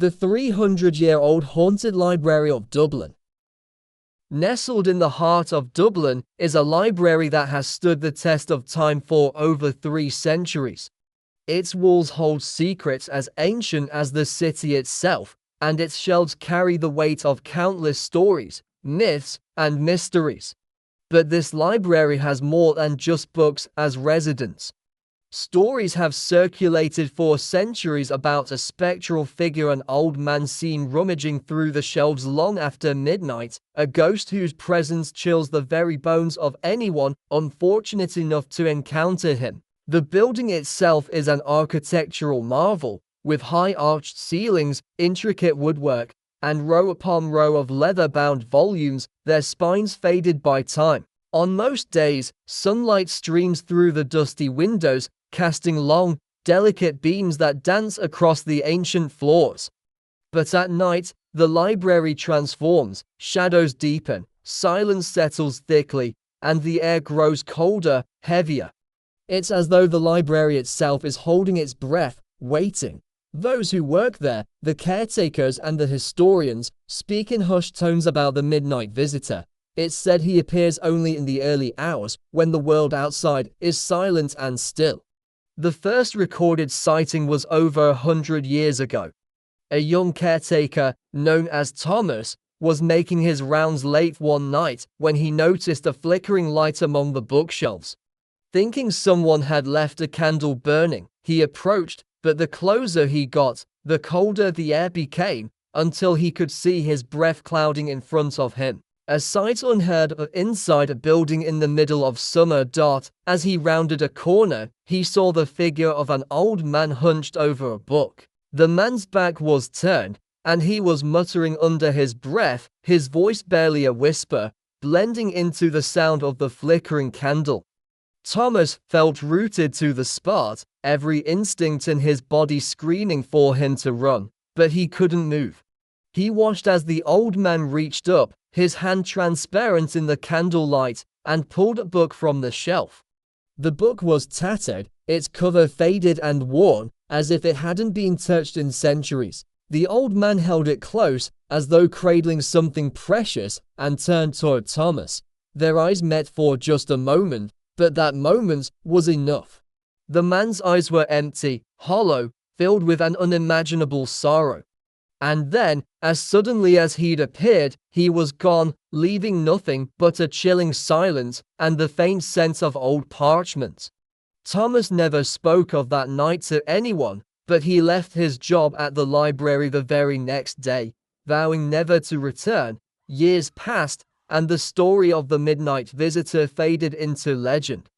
The 300-year-old haunted library of Dublin. Nestled in the heart of Dublin is a library that has stood the test of time for over 3 centuries. Its walls hold secrets as ancient as the city itself, and its shelves carry the weight of countless stories, myths, and mysteries. But this library has more than just books as residents. Stories have circulated for centuries about a spectral figure, an old man seen rummaging through the shelves long after midnight, a ghost whose presence chills the very bones of anyone unfortunate enough to encounter him. The building itself is an architectural marvel, with high arched ceilings, intricate woodwork, and row upon row of leather-bound volumes, their spines faded by time. On most days, sunlight streams through the dusty windows, casting long, delicate beams that dance across the ancient floors. But at night, the library transforms, shadows deepen, silence settles thickly, and the air grows colder, heavier. It's as though the library itself is holding its breath, waiting. Those who work there, the caretakers and the historians, speak in hushed tones about the midnight visitor. It's said he appears only in the early hours, when the world outside is silent and still. The first recorded sighting was over 100 years ago. A young caretaker, known as Thomas, was making his rounds late one night when he noticed a flickering light among the bookshelves. Thinking someone had left a candle burning, he approached, but the closer he got, the colder the air became, until he could see his breath clouding in front of him. A sight unheard of inside a building in the middle of summer. As he rounded a corner, he saw the figure of an old man hunched over a book. The man's back was turned, and he was muttering under his breath, his voice barely a whisper, blending into the sound of the flickering candle. Thomas felt rooted to the spot, every instinct in his body screaming for him to run, but he couldn't move. He watched as the old man reached up, his hand transparent in the candlelight, and pulled a book from the shelf. The book was tattered, its cover faded and worn, as if it hadn't been touched in centuries. The old man held it close, as though cradling something precious, and turned toward Thomas. Their eyes met for just a moment, but that moment was enough. The man's eyes were empty, hollow, filled with an unimaginable sorrow. And then, as suddenly as he'd appeared, he was gone, leaving nothing but a chilling silence and the faint scent of old parchment. Thomas never spoke of that night to anyone, but he left his job at the library the very next day, vowing never to return. Years passed, and the story of the midnight visitor faded into legend.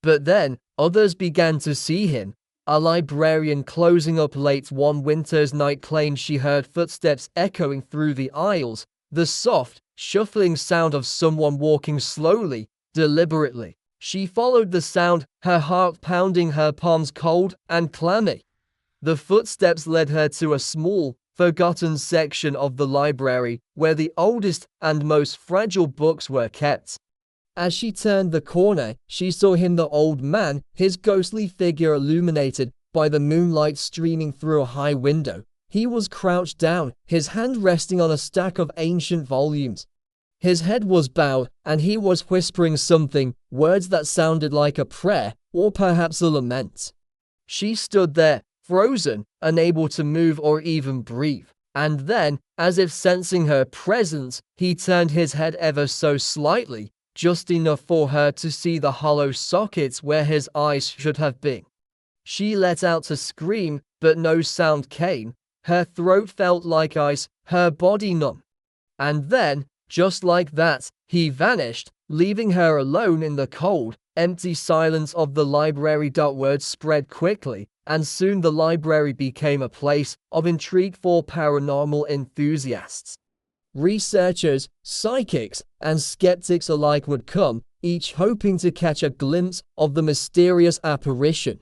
But then, others began to see him. A librarian closing up late one winter's night claimed she heard footsteps echoing through the aisles, the soft, shuffling sound of someone walking slowly, deliberately. She followed the sound, her heart pounding, her palms cold and clammy. The footsteps led her to a small, forgotten section of the library, where the oldest and most fragile books were kept. As she turned the corner, she saw him, the old man, his ghostly figure illuminated by the moonlight streaming through a high window. He was crouched down, his hand resting on a stack of ancient volumes. His head was bowed, and he was whispering something, words that sounded like a prayer, or perhaps a lament. She stood there, frozen, unable to move or even breathe. And then, as if sensing her presence, he turned his head ever so slightly, just enough for her to see the hollow sockets where his eyes should have been. She let out a scream, but no sound came. Her throat felt like ice, her body numb. And then, just like that, he vanished, leaving her alone in the cold, empty silence of the library. Words spread quickly, and soon the library became a place of intrigue for paranormal enthusiasts. Researchers, psychics, and skeptics alike would come, each hoping to catch a glimpse of the mysterious apparition.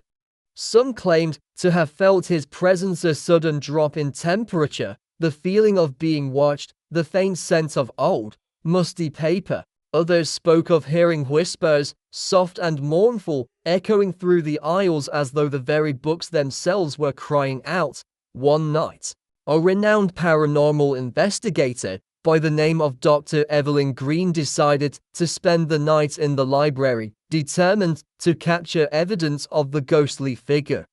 Some claimed to have felt his presence, a sudden drop in temperature, the feeling of being watched, the faint scent of old, musty paper. Others spoke of hearing whispers, soft and mournful, echoing through the aisles as though the very books themselves were crying out. One night, A renowned paranormal investigator by the name of Dr. Evelyn Green decided to spend the night in the library, determined to capture evidence of the ghostly figure.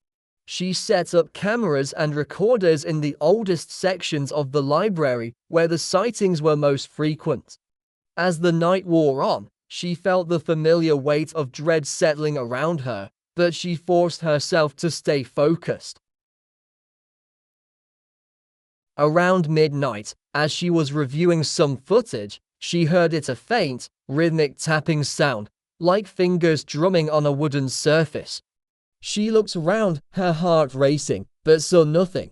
She set up cameras and recorders in the oldest sections of the library where the sightings were most frequent. As the night wore on, she felt the familiar weight of dread settling around her, but she forced herself to stay focused. Around midnight, as she was reviewing some footage, she heard a faint, rhythmic tapping sound, like fingers drumming on a wooden surface. She looked around, her heart racing, but saw nothing.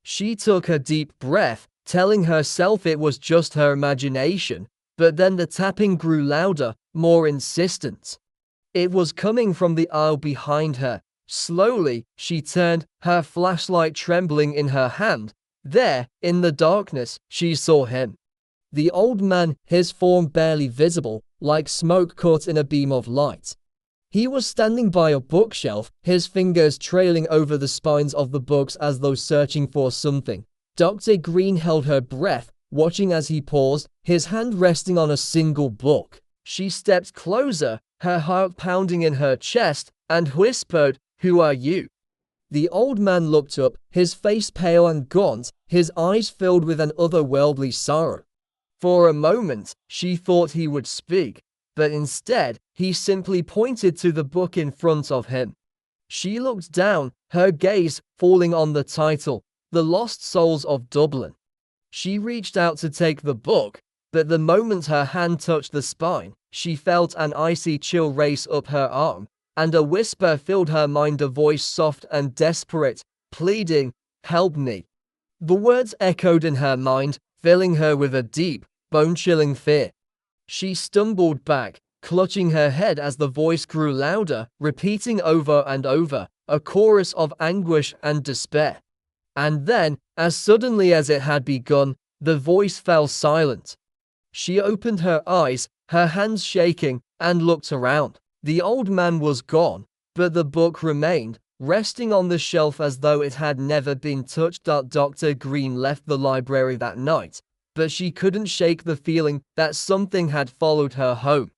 She took a deep breath, telling herself it was just her imagination, but then the tapping grew louder, more insistent. It was coming from the aisle behind her. Slowly, she turned, her flashlight trembling in her hand. There, in the darkness, she saw him. The old man, his form barely visible, like smoke caught in a beam of light. He was standing by a bookshelf, his fingers trailing over the spines of the books as though searching for something. Dr. Green held her breath, watching as he paused, his hand resting on a single book. She stepped closer, her heart pounding in her chest, and whispered, "Who are you?" The old man looked up, his face pale and gaunt, his eyes filled with an otherworldly sorrow. For a moment, she thought he would speak, but instead, he simply pointed to the book in front of him. She looked down, her gaze falling on the title, The Lost Souls of Dublin. She reached out to take the book, but the moment her hand touched the spine, she felt an icy chill race up her arm, and a whisper filled her mind, a voice soft and desperate, pleading, "Help me." The words echoed in her mind, filling her with a deep, bone-chilling fear. She stumbled back, clutching her head as the voice grew louder, repeating over and over, a chorus of anguish and despair. And then, as suddenly as it had begun, the voice fell silent. She opened her eyes, her hands shaking, and looked around. The old man was gone, but the book remained, resting on the shelf as though it had never been touched. Dr. Green left the library that night, but she couldn't shake the feeling that something had followed her home.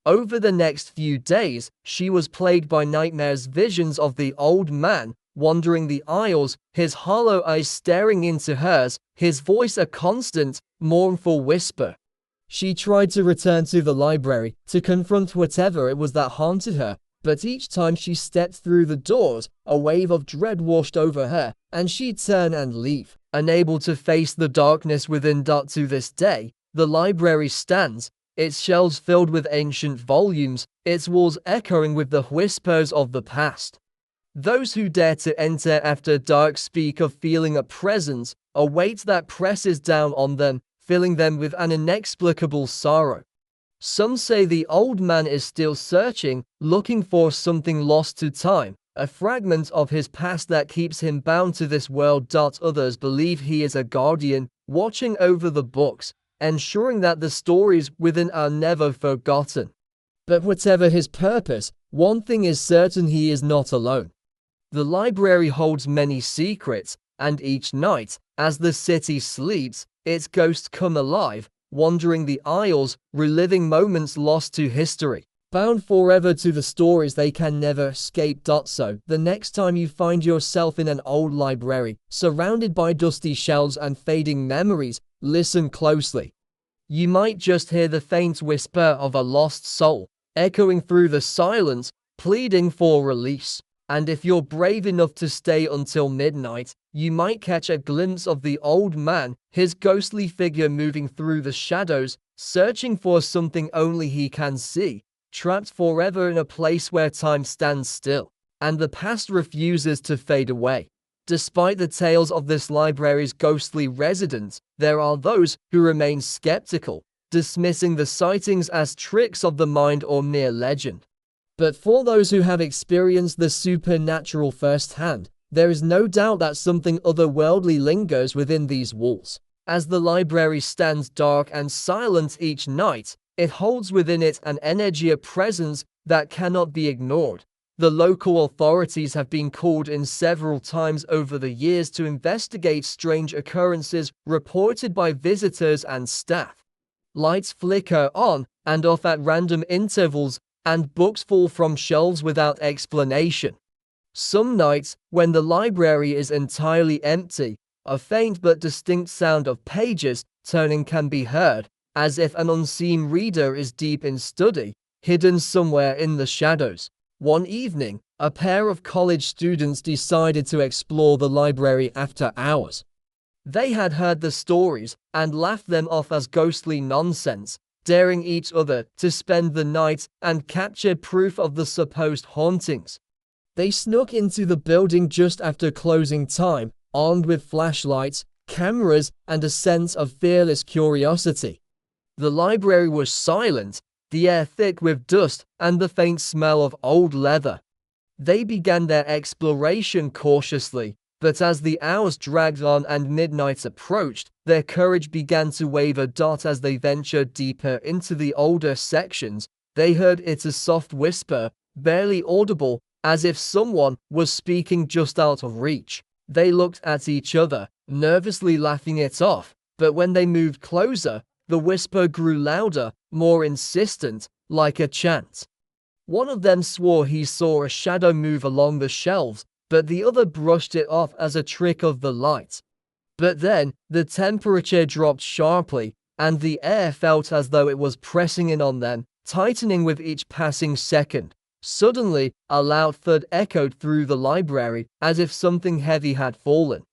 Over the next few days, she was plagued by nightmares, visions of the old man, wandering the aisles, his hollow eyes staring into hers, his voice a constant, mournful whisper. She tried to return to the library, to confront whatever it was that haunted her, but each time she stepped through the doors, a wave of dread washed over her, and she'd turn and leave, unable to face the darkness within. To this day, the library stands, its shelves filled with ancient volumes, its walls echoing with the whispers of the past. Those who dare to enter after dark speak of feeling a presence, a weight that presses down on them, filling them with an inexplicable sorrow. Some say the old man is still searching, looking for something lost to time, a fragment of his past that keeps him bound to this world. Others believe he is a guardian, watching over the books, ensuring that the stories within are never forgotten. But whatever his purpose, one thing is certain: he is not alone. The library holds many secrets, and each night, as the city sleeps, its ghosts come alive, wandering the aisles, reliving moments lost to history, bound forever to the stories they can never escape. So, the next time you find yourself in an old library, surrounded by dusty shelves and fading memories, listen closely. You might just hear the faint whisper of a lost soul, echoing through the silence, pleading for release. And if you're brave enough to stay until midnight, you might catch a glimpse of the old man, his ghostly figure moving through the shadows, searching for something only he can see, trapped forever in a place where time stands still, and the past refuses to fade away. Despite the tales of this library's ghostly residents, there are those who remain skeptical, dismissing the sightings as tricks of the mind or mere legend. But for those who have experienced the supernatural firsthand, there is no doubt that something otherworldly lingers within these walls. As the library stands dark and silent each night, it holds within it an energy, a presence that cannot be ignored. The local authorities have been called in several times over the years to investigate strange occurrences reported by visitors and staff. Lights flicker on and off at random intervals, and books fall from shelves without explanation. Some nights, when the library is entirely empty, a faint but distinct sound of pages turning can be heard, as if an unseen reader is deep in study, hidden somewhere in the shadows. One evening, a pair of college students decided to explore the library after hours. They had heard the stories and laughed them off as ghostly nonsense, daring each other to spend the night and capture proof of the supposed hauntings. They snuck into the building just after closing time, armed with flashlights, cameras, and a sense of fearless curiosity. The library was silent, the air thick with dust and the faint smell of old leather. They began their exploration cautiously, but as the hours dragged on and midnight approached, their courage began to waver. As they ventured deeper into the older sections, they heard it a soft whisper, barely audible, as if someone was speaking just out of reach. They looked at each other, nervously laughing it off, but when they moved closer, the whisper grew louder, more insistent, like a chant. One of them swore he saw a shadow move along the shelves, but the other brushed it off as a trick of the light. But then, the temperature dropped sharply, and the air felt as though it was pressing in on them, tightening with each passing second. Suddenly, a loud thud echoed through the library, as if something heavy had fallen.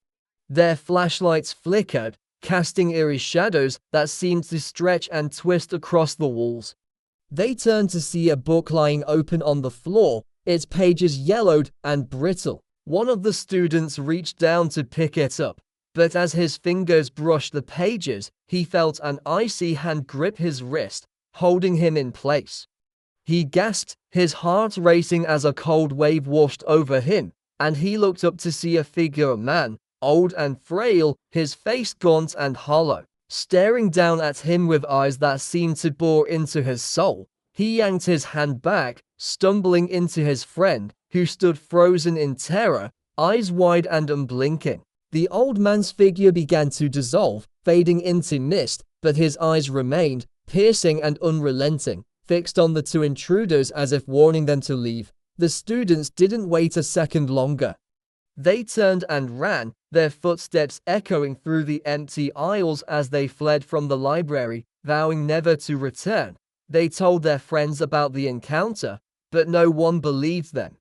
Their flashlights flickered, casting eerie shadows that seemed to stretch and twist across the walls. They turned to see a book lying open on the floor, its pages yellowed and brittle. One of the students reached down to pick it up, but as his fingers brushed the pages, he felt an icy hand grip his wrist, holding him in place. He gasped, his heart racing as a cold wave washed over him, and he looked up to see a figure, a man, old and frail, his face gaunt and hollow, staring down at him with eyes that seemed to bore into his soul. He yanked his hand back, stumbling into his friend, who stood frozen in terror, eyes wide and unblinking. The old man's figure began to dissolve, fading into mist, but his eyes remained, piercing and unrelenting, fixed on the two intruders as if warning them to leave. The students didn't wait a second longer. They turned and ran, their footsteps echoing through the empty aisles as they fled from the library, vowing never to return. They told their friends about the encounter, but no one believed them.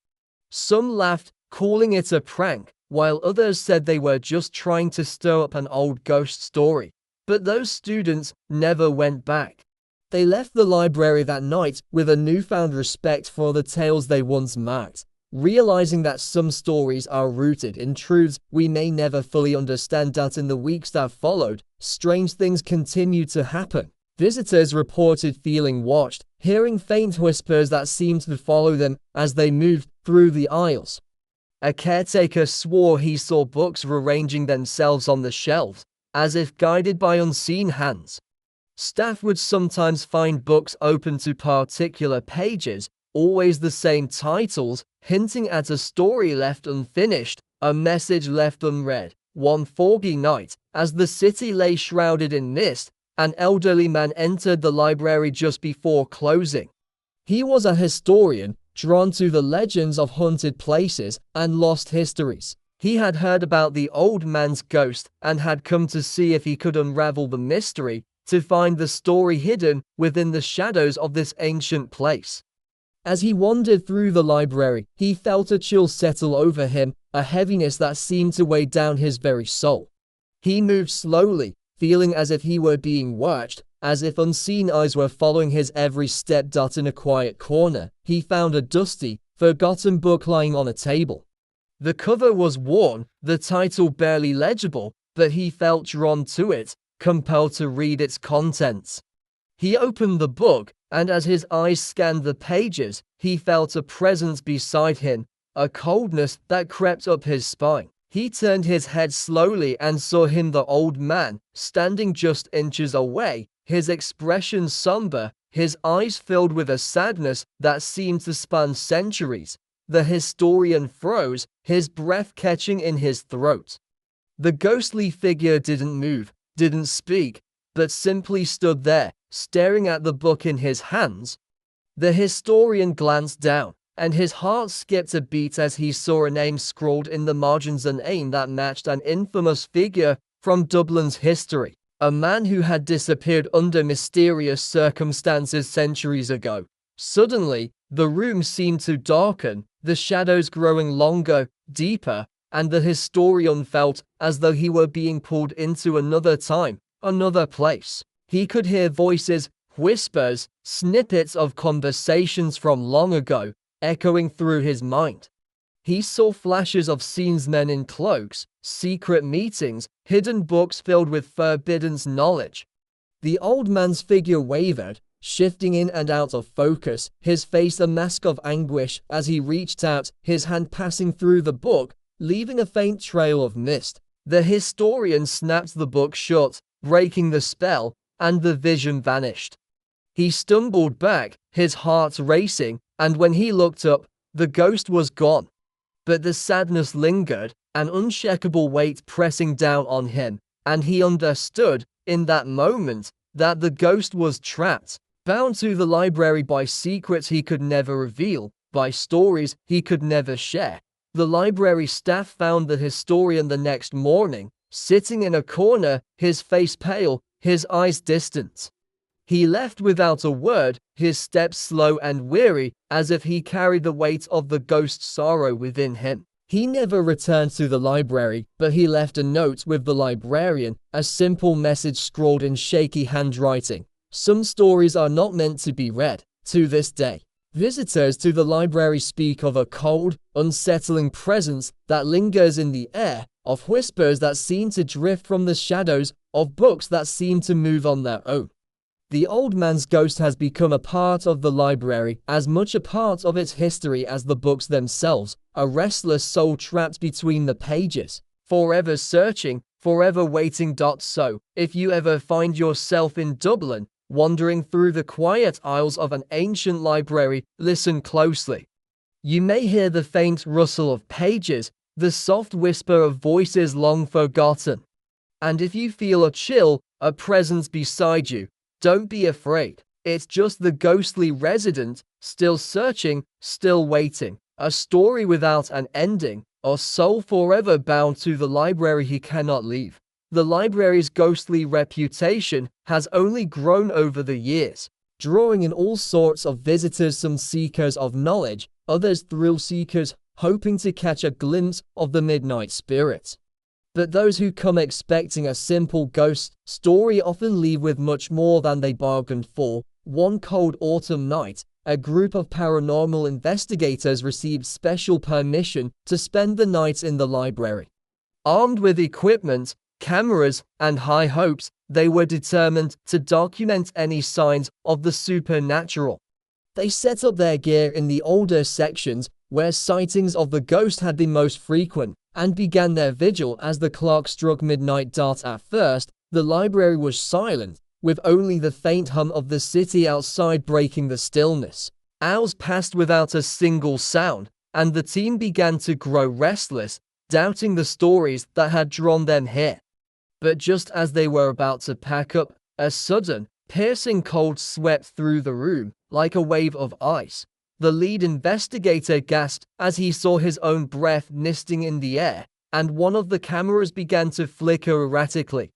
Some laughed, calling it a prank, while others said they were just trying to stir up an old ghost story. But those students never went back. They left the library that night with a newfound respect for the tales they once marked, realizing that some stories are rooted in truths we may never fully understand. That in the weeks that followed, strange things continued to happen. Visitors reported feeling watched, hearing faint whispers that seemed to follow them as they moved through the aisles. A caretaker swore he saw books rearranging themselves on the shelves, as if guided by unseen hands. Staff would sometimes find books open to particular pages, always the same titles, hinting at a story left unfinished, a message left unread. One foggy night, as the city lay shrouded in mist, an elderly man entered the library just before closing. He was a historian, drawn to the legends of haunted places and lost histories. He had heard about the old man's ghost and had come to see if he could unravel the mystery, to find the story hidden within the shadows of this ancient place. As he wandered through the library, he felt a chill settle over him, a heaviness that seemed to weigh down his very soul. He moved slowly, feeling as if he were being watched, as if unseen eyes were following his every step. In a quiet corner, he found a dusty, forgotten book lying on a table. The cover was worn, the title barely legible, but he felt drawn to it, compelled to read its contents. He opened the book, and as his eyes scanned the pages, he felt a presence beside him, a coldness that crept up his spine. He turned his head slowly and saw him, the old man, standing just inches away, his expression somber, his eyes filled with a sadness that seemed to span centuries. The historian froze, his breath catching in his throat. The ghostly figure didn't move, didn't speak, but simply stood there, staring at the book in his hands. The historian glanced down, and his heart skipped a beat as he saw a name scrawled in the margins, a name that matched an infamous figure from Dublin's history, a man who had disappeared under mysterious circumstances centuries ago. Suddenly, the room seemed to darken, the shadows growing longer, deeper, and the historian felt as though he were being pulled into another time, another place. He could hear voices, whispers, snippets of conversations from long ago, echoing through his mind. He saw flashes of scenes, men in cloaks, secret meetings, hidden books filled with forbidden knowledge. The old man's figure wavered, shifting in and out of focus, his face a mask of anguish as he reached out, his hand passing through the book, leaving a faint trail of mist. The historian snapped the book shut, breaking the spell, and the vision vanished. He stumbled back, his heart racing, and when he looked up, the ghost was gone. But the sadness lingered, an unshakable weight pressing down on him, and he understood, in that moment, that the ghost was trapped, bound to the library by secrets he could never reveal, by stories he could never share. The library staff found the historian the next morning, sitting in a corner, his face pale, his eyes distant. He left without a word, his steps slow and weary, as if he carried the weight of the ghost's sorrow within him. He never returned to the library, but he left a note with the librarian, a simple message scrawled in shaky handwriting. Some stories are not meant to be read. To this day, visitors to the library speak of a cold, unsettling presence that lingers in the air, of whispers that seem to drift from the shadows, of books that seem to move on their own. The old man's ghost has become a part of the library, as much a part of its history as the books themselves, a restless soul trapped between the pages, forever searching, forever waiting. So, if you ever find yourself in Dublin, wandering through the quiet aisles of an ancient library, listen closely. You may hear the faint rustle of pages, the soft whisper of voices long forgotten. And if you feel a chill, a presence beside you, don't be afraid. It's just the ghostly resident, still searching, still waiting. A story without an ending, a soul forever bound to the library he cannot leave. The library's ghostly reputation has only grown over the years, drawing in all sorts of visitors, some seekers of knowledge, others thrill seekers, hoping to catch a glimpse of the midnight spirit. But those who come expecting a simple ghost story often leave with much more than they bargained for. One cold autumn night, a group of paranormal investigators received special permission to spend the night in the library. Armed with equipment, cameras, and high hopes, they were determined to document any signs of the supernatural. They set up their gear in the older sections, where sightings of the ghost had been most frequent, and began their vigil as the clock struck midnight. At first, the library was silent, with only the faint hum of the city outside breaking the stillness. Hours passed without a single sound, and the team began to grow restless, doubting the stories that had drawn them here. But just as they were about to pack up, a sudden, piercing cold swept through the room, like a wave of ice. The lead investigator gasped as he saw his own breath misting in the air, and one of the cameras began to flicker erratically.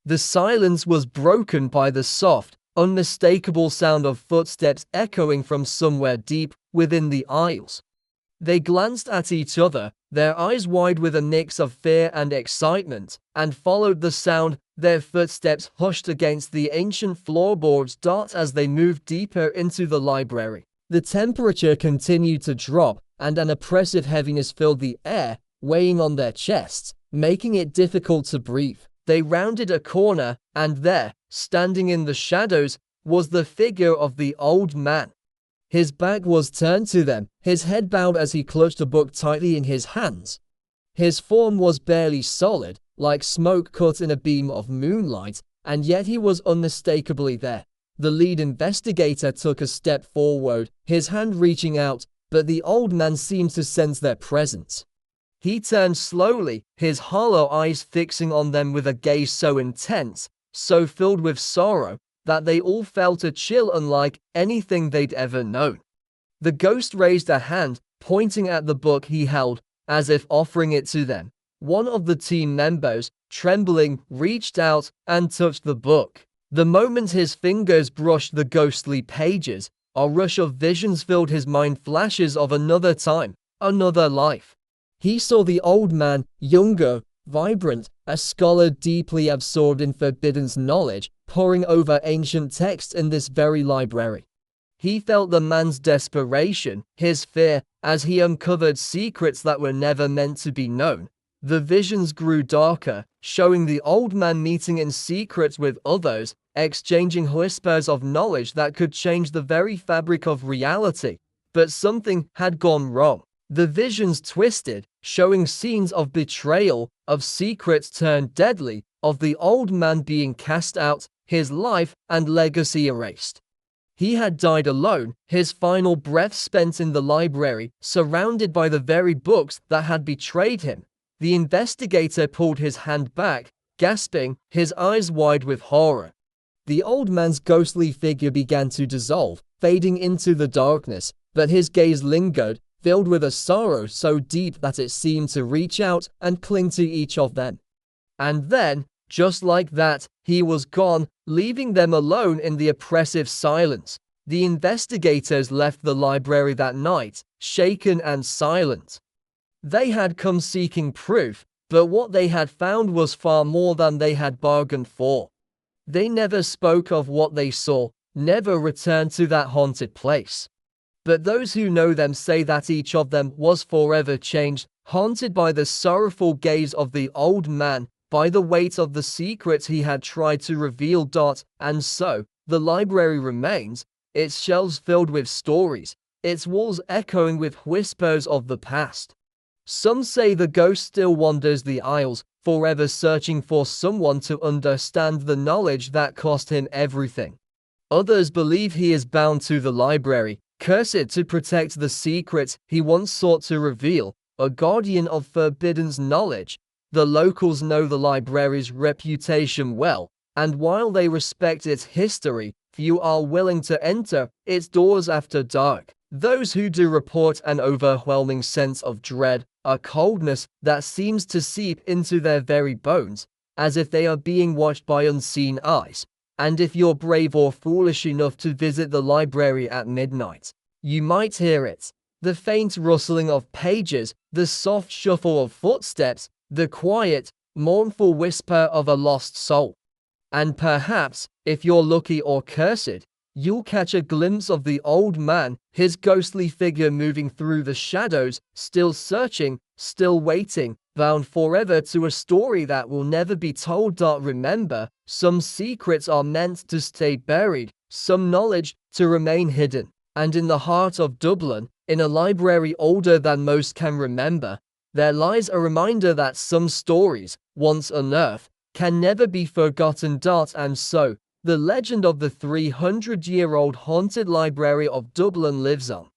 The silence was broken by the soft, unmistakable sound of footsteps echoing from somewhere deep within the aisles. They glanced at each other, their eyes wide with a mix of fear and excitement, and followed the sound. Their footsteps hushed against the ancient floorboards. As they moved deeper into the library, the temperature continued to drop, and an oppressive heaviness filled the air, weighing on their chests, making it difficult to breathe. They rounded a corner, and there, standing in the shadows, was the figure of the old man. His back was turned to them, his head bowed as he clutched a book tightly in his hands. His form was barely solid, like smoke cut in a beam of moonlight, and yet he was unmistakably there. The lead investigator took a step forward, his hand reaching out, but the old man seemed to sense their presence. He turned slowly, his hollow eyes fixing on them with a gaze so intense, so filled with sorrow, that they all felt a chill unlike anything they'd ever known. The ghost raised a hand, pointing at the book he held, as if offering it to them. One of the team members, trembling, reached out and touched the book. The moment his fingers brushed the ghostly pages, a rush of visions filled his mind, flashes of another time, another life. He saw the old man, younger, vibrant, a scholar deeply absorbed in forbidden knowledge, poring over ancient texts in this very library. He felt the man's desperation, his fear, as he uncovered secrets that were never meant to be known. The visions grew darker, showing the old man meeting in secret with others, exchanging whispers of knowledge that could change the very fabric of reality. But something had gone wrong. The visions twisted, showing scenes of betrayal, of secrets turned deadly, of the old man being cast out, his life and legacy erased. He had died alone, his final breath spent in the library, surrounded by the very books that had betrayed him. The investigator pulled his hand back, gasping, his eyes wide with horror. The old man's ghostly figure began to dissolve, fading into the darkness, but his gaze lingered, filled with a sorrow so deep that it seemed to reach out and cling to each of them. And then, just like that, he was gone, leaving them alone in the oppressive silence. The investigators left the library that night, shaken and silent. They had come seeking proof, but what they had found was far more than they had bargained for. They never spoke of what they saw, never returned to that haunted place. But those who know them say that each of them was forever changed, haunted by the sorrowful gaze of the old man, by the weight of the secrets he had tried to reveal. And so, the library remains, its shelves filled with stories, its walls echoing with whispers of the past. Some say the ghost still wanders the aisles, forever searching for someone to understand the knowledge that cost him everything. Others believe he is bound to the library, cursed to protect the secrets he once sought to reveal, a guardian of forbidden knowledge. The locals know the library's reputation well, and while they respect its history, few are willing to enter its doors after dark. Those who do report an overwhelming sense of dread, a coldness that seems to seep into their very bones, as if they are being watched by unseen eyes. And if you're brave or foolish enough to visit the library at midnight, you might hear it. The faint rustling of pages, the soft shuffle of footsteps, the quiet, mournful whisper of a lost soul. And perhaps, if you're lucky or cursed, you'll catch a glimpse of the old man, his ghostly figure moving through the shadows, still searching, still waiting, bound forever to a story that will never be told. Remember, some secrets are meant to stay buried, some knowledge to remain hidden. And in the heart of Dublin, in a library older than most can remember, there lies a reminder that some stories, once unearthed, can never be forgotten. And so, the legend of the 300-year-old haunted library of Dublin lives on.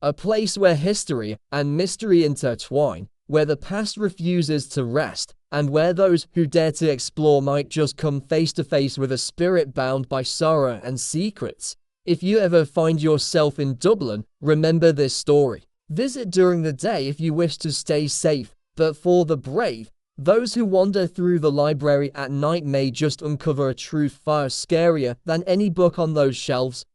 A place where history and mystery intertwine, where the past refuses to rest, and where those who dare to explore might just come face to face with a spirit bound by sorrow and secrets. If you ever find yourself in Dublin, remember this story. Visit during the day if you wish to stay safe, but for the brave, those who wander through the library at night may just uncover a truth far scarier than any book on those shelves.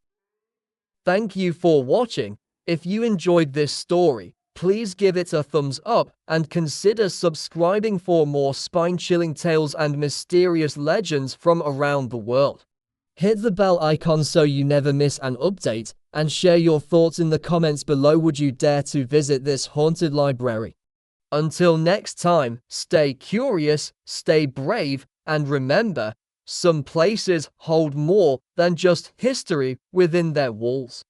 Thank you for watching. If you enjoyed this story, please give it a thumbs up and consider subscribing for more spine-chilling tales and mysterious legends from around the world. Hit the bell icon so you never miss an update, and share your thoughts in the comments below. Would you dare to visit this haunted library? Until next time, stay curious, stay brave, and remember, some places hold more than just history within their walls.